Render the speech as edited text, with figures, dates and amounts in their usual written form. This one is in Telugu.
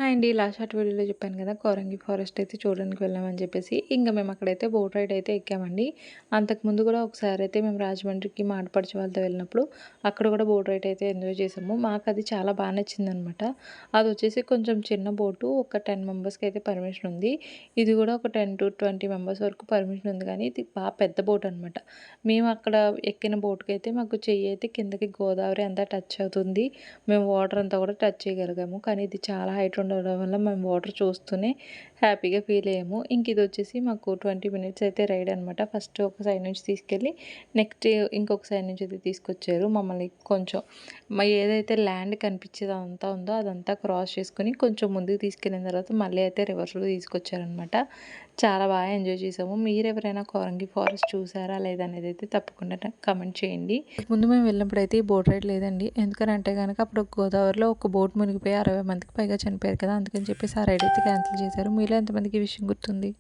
హాయ్ అండి. లాస్ట్ షార్ట్ వీడియోలో చెప్పాను కదా! కోరంగి ఫారెస్ట్ అయితే చూడడానికి వెళ్ళామని చెప్పేసి. ఇంక మేము అక్కడైతే బోట్ రైడ్ అయితే ఎక్కామండి. అంతకుముందు కూడా ఒకసారి అయితే మేము రాజమండ్రికి మా ఆడపడుచు వాళ్ళతో వెళ్ళినప్పుడు అక్కడ కూడా బోట్ రైడ్ అయితే ఎంజాయ్ చేసాము. మాకది చాలా బాగా నచ్చిందనమాట. అదొచ్చేసి కొంచెం చిన్న బోటు. ఒక 10 మెంబర్స్‌కి అయితే పర్మిషన్ ఉంది. ఇది కూడా ఒక 10-20 మెంబర్స్ వరకు పర్మిషన్ ఉంది కానీ ఇది బాగా పెద్ద బోట్ అనమాట. మేము అక్కడ ఎక్కిన బోట్‌కైతే మాకు చెయ్యి అయితే కిందకి గోదావరి అంతా టచ్ అవుతుంది. మేము వాటర్ అంతా కూడా టచ్ చేయగలిగాము. కానీ ఇది చాలా హైట్ ఉండడం వల్ల మేము వాటర్ చూస్తూనే హ్యాపీగా ఫీల్ అయ్యాము. ఇంక ఇదొచ్చేసి మాకు 20 మినిట్స్ అయితే రైడ్ అనమాట. ఫస్ట్ ఒక సైడ్ నుంచి తీసుకెళ్ళి నెక్స్ట్ ఇంకొక సైడ్ నుంచి అయితే తీసుకొచ్చారు. మమ్మల్ని కొంచెం ఏదైతే ల్యాండ్ కనిపించేది అంతా ఉందో అదంతా క్రాస్ చేసుకొని కొంచెం ముందుకు తీసుకెళ్ళిన తర్వాత మళ్ళీ అయితే రివర్స్‌లో తీసుకొచ్చారనమాట. చాలా బాగా ఎంజాయ్ చేసాము. మీరెవరైనా కోరంగి ఫారెస్ట్ చూసారా లేదా అనేది అయితే తప్పకుండా కమెంట్ చేయండి. ముందు మేము వెళ్ళినప్పుడైతే ఈ బోట్ రైడ్ లేదండి. ఎందుకనంటే గనక అప్పుడు గోదావరిలో ఒక బోట్ మునిగిపోయి 60 మందికి పైగా చనిపోయారు కదా! అందుకని చెప్పేసి ఆ రైడ్ అయితే క్యాన్సిల్ చేశారు. మీలో ఎంతమందికి ఈ విషయం గుర్తుంది?